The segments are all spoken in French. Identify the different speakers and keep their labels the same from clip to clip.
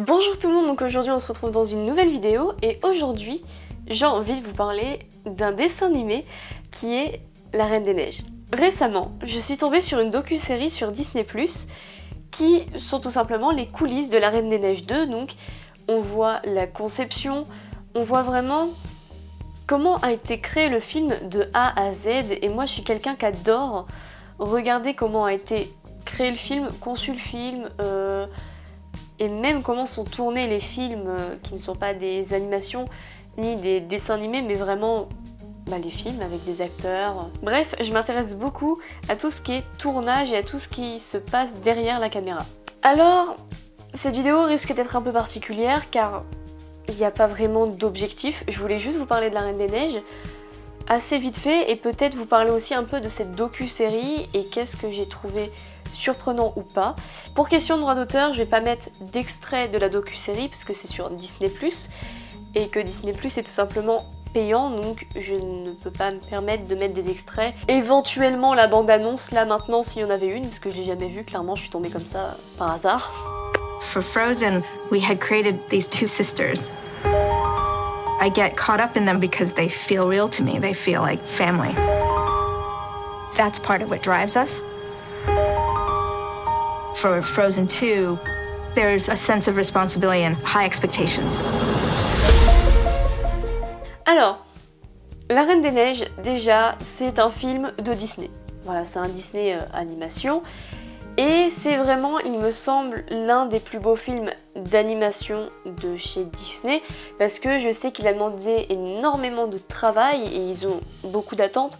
Speaker 1: Bonjour tout le monde, donc aujourd'hui on se retrouve dans une nouvelle vidéo et aujourd'hui j'ai envie de vous parler d'un dessin animé qui est La Reine des Neiges. Récemment, je suis tombée sur une docu-série sur Disney+, qui sont tout simplement les coulisses de La Reine des Neiges 2, donc on voit la conception, on voit vraiment comment a été créé le film de A à Z et moi je suis quelqu'un qui adore regarder comment a été créé le film, conçu le film, et même comment sont tournés les films qui ne sont pas des animations ni des dessins animés mais vraiment les films avec des acteurs. Bref, je m'intéresse beaucoup à tout ce qui est tournage et à tout ce qui se passe derrière la caméra. Alors, cette vidéo risque d'être un peu particulière car il n'y a pas vraiment d'objectif. Je voulais juste vous parler de La Reine des Neiges assez vite fait et peut-être vous parler aussi un peu de cette docu-série et qu'est-ce que j'ai trouvé surprenant ou pas. Pour question de droit d'auteur, je vais pas mettre d'extrait de la docu-série parce que c'est sur Disney+, et que Disney+, est tout simplement payant, donc je ne peux pas me permettre de mettre des extraits. Éventuellement la bande-annonce, là maintenant s'il y en avait une, parce que je l'ai jamais vue, clairement je suis tombée comme ça par hasard.
Speaker 2: For Frozen, we had created these two sisters. I get caught up in them because they feel real to me. They feel like family. That's part of what drives us. For Frozen 2, there's a sense of responsibility and high expectations.
Speaker 1: Alors, La Reine des Neiges, déjà, c'est un film de Disney. Voilà, c'est un Disney animation. Et c'est vraiment, il me semble, l'un des plus beaux films d'animation de chez Disney parce que je sais qu'il a demandé énormément de travail et ils ont beaucoup d'attentes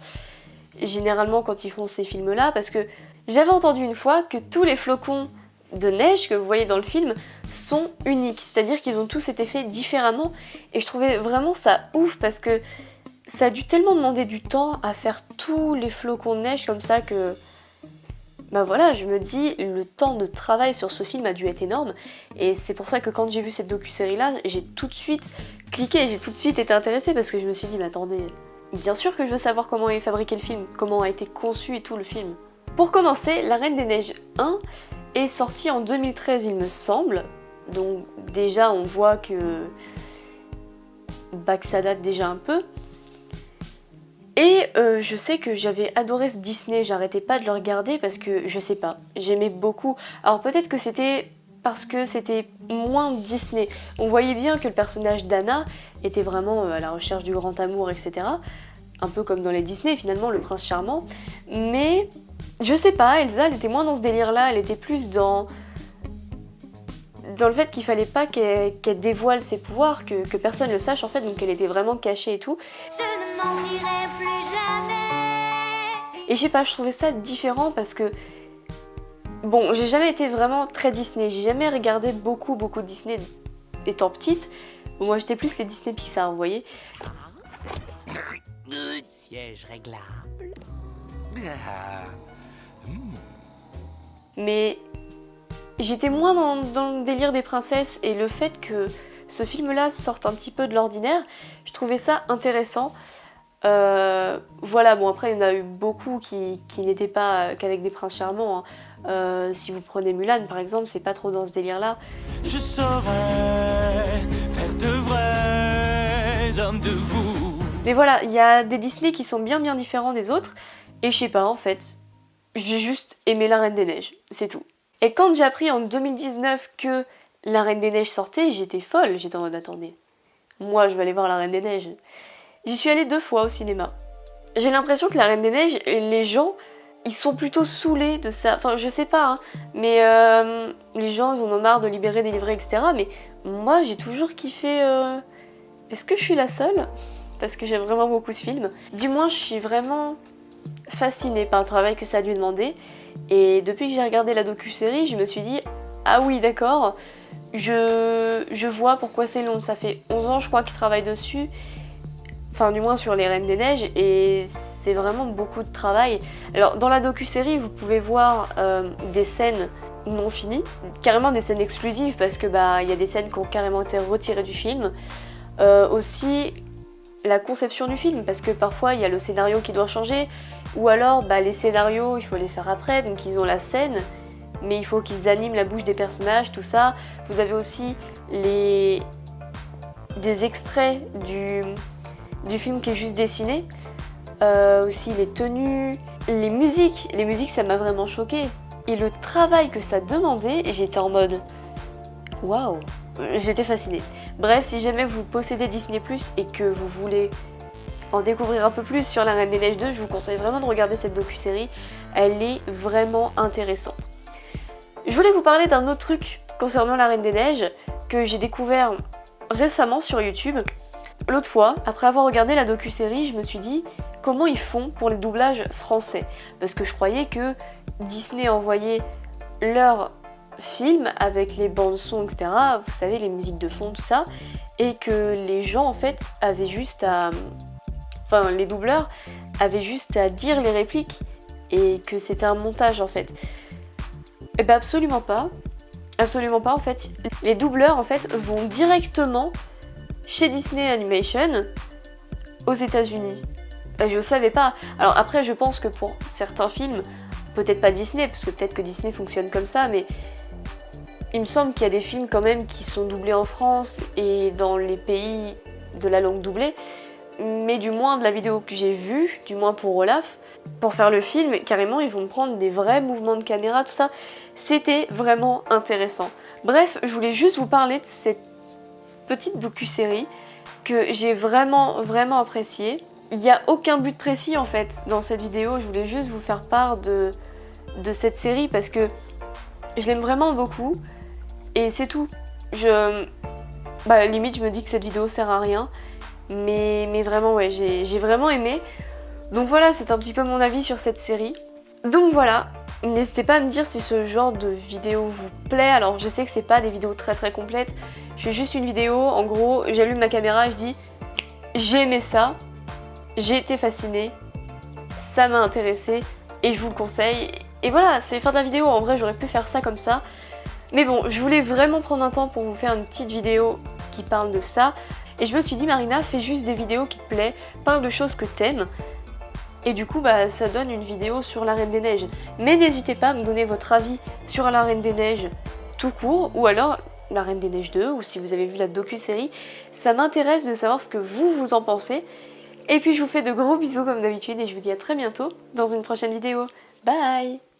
Speaker 1: généralement quand ils font ces films-là parce que j'avais entendu une fois que tous les flocons de neige que vous voyez dans le film sont uniques, c'est-à-dire qu'ils ont tous été faits différemment et je trouvais vraiment ça ouf parce que ça a dû tellement demander du temps à faire tous les flocons de neige comme ça que voilà, je me dis, le temps de travail sur ce film a dû être énorme et c'est pour ça que quand j'ai vu cette docu-série là, j'ai tout de suite cliqué, j'ai tout de suite été intéressée parce que je me suis dit, mais attendez, bien sûr que je veux savoir comment est fabriqué le film, comment a été conçu et tout le film. Pour commencer, La Reine des Neiges 1 est sorti en 2013 il me semble, donc déjà on voit que ça date déjà un peu. Et je sais que j'avais adoré ce Disney, j'arrêtais pas de le regarder parce que, je sais pas, j'aimais beaucoup. Alors peut-être que c'était parce que c'était moins Disney. On voyait bien que le personnage d'Anna était vraiment à la recherche du grand amour, etc. Un peu comme dans les Disney finalement, le prince charmant. Mais, je sais pas, Elsa elle était moins dans ce délire-là, elle était plus dans le fait qu'il fallait pas qu'elle dévoile ses pouvoirs, que personne le sache en fait, donc elle était vraiment cachée et tout.
Speaker 3: Je ne mentirai plus jamais.
Speaker 1: Et je sais pas, je trouvais ça différent parce que bon, j'ai jamais été vraiment très Disney, j'ai jamais regardé beaucoup de Disney étant petite. Bon, moi j'étais plus les Disney Pixar, vous voyez.
Speaker 4: Siège réglable.
Speaker 1: Mais j'étais moins dans le délire des princesses et le fait que ce film-là sorte un petit peu de l'ordinaire, je trouvais ça intéressant. Voilà, bon après il y en a eu beaucoup qui n'étaient pas qu'avec des princes charmants. Hein. Si vous prenez Mulan par exemple, c'est pas trop dans ce délire-là.
Speaker 4: Je saurais faire de vrais hommes de vous.
Speaker 1: Mais voilà, il y a des Disney qui sont bien différents des autres et je sais pas en fait, j'ai juste aimé La Reine des Neiges, c'est tout. Et quand j'ai appris en 2019 que La Reine des Neiges sortait, j'étais folle, j'étais en mode attendez, moi je vais aller voir La Reine des Neiges. J'y suis allée 2 fois au cinéma. J'ai l'impression que La Reine des Neiges, les gens, ils sont plutôt saoulés de ça, enfin je sais pas, hein, mais les gens ils en ont marre de libérer, délivrer, etc. Mais moi j'ai toujours kiffé, est-ce que je suis la seule ? Parce que j'aime vraiment beaucoup ce film. Du moins je suis vraiment fascinée par le travail que ça a dû demander. Et depuis que j'ai regardé la docu-série, je me suis dit ah oui d'accord, je vois pourquoi c'est long. Ça fait 11 ans je crois qu'ils travaillent dessus, enfin du moins sur les Reines des Neiges, et c'est vraiment beaucoup de travail. Alors dans la docu-série vous pouvez voir des scènes non finies, carrément des scènes exclusives parce que il y a des scènes qui ont carrément été retirées du film. Aussi la conception du film, parce que parfois il y a le scénario qui doit changer, ou alors les scénarios il faut les faire après, donc ils ont la scène mais il faut qu'ils animent la bouche des personnages, tout ça. Vous avez aussi des extraits du film qui est juste dessiné. Aussi les tenues, les musiques ça m'a vraiment choquée. Et le travail que ça demandait, j'étais en mode waouh, j'étais fascinée. Bref, si jamais vous possédez Disney+ et que vous voulez en découvrir un peu plus sur La Reine des Neiges 2, je vous conseille vraiment de regarder cette docu-série, elle est vraiment intéressante. Je voulais vous parler d'un autre truc concernant La Reine des Neiges que j'ai découvert récemment sur YouTube. L'autre fois, après avoir regardé la docu-série, je me suis dit comment ils font pour les doublages français. Parce que je croyais que Disney envoyait leurs films avec les bandes son, etc. Vous savez, les musiques de fond, tout ça. Et que les gens, en fait, avaient juste à... Enfin, les doubleurs avaient juste à dire les répliques. Et que c'était un montage, en fait. Eh ben absolument pas. Absolument pas, en fait. Les doubleurs, en fait, vont directement chez Disney Animation aux États-Unis. Je savais pas. Alors après, je pense que pour certains films, peut-être pas Disney, parce que peut-être que Disney fonctionne comme ça, mais il me semble qu'il y a des films quand même qui sont doublés en France et dans les pays de la langue doublée. Mais du moins de la vidéo que j'ai vue, du moins pour Olaf, pour faire le film, carrément ils vont prendre des vrais mouvements de caméra, tout ça. C'était vraiment intéressant. Bref, je voulais juste vous parler de cette petite docu-série que j'ai vraiment appréciée. Il n'y a aucun but précis en fait dans cette vidéo, je voulais juste vous faire part de cette série parce que je l'aime vraiment beaucoup et c'est tout. Limite je me dis que cette vidéo sert à rien, mais vraiment ouais, j'ai vraiment aimé. Donc voilà, c'est un petit peu mon avis sur cette série. Donc voilà, n'hésitez pas à me dire si ce genre de vidéo vous plaît. Alors je sais que c'est pas des vidéos très complètes, je fais juste une vidéo, en gros j'allume ma caméra et je dis j'ai aimé ça. J'ai été fascinée, ça m'a intéressée et je vous le conseille. Et voilà, c'est fin de la vidéo, en vrai j'aurais pu faire ça comme ça. Mais bon, je voulais vraiment prendre un temps pour vous faire une petite vidéo qui parle de ça. Et je me suis dit, Marina, fais juste des vidéos qui te plaisent, parle de choses que t'aimes. Et du coup, ça donne une vidéo sur La Reine des Neiges. Mais n'hésitez pas à me donner votre avis sur La Reine des Neiges tout court, ou alors La Reine des Neiges 2, ou si vous avez vu la docu-série. Ça m'intéresse de savoir ce que vous en pensez. Et puis je vous fais de gros bisous comme d'habitude et je vous dis à très bientôt dans une prochaine vidéo. Bye!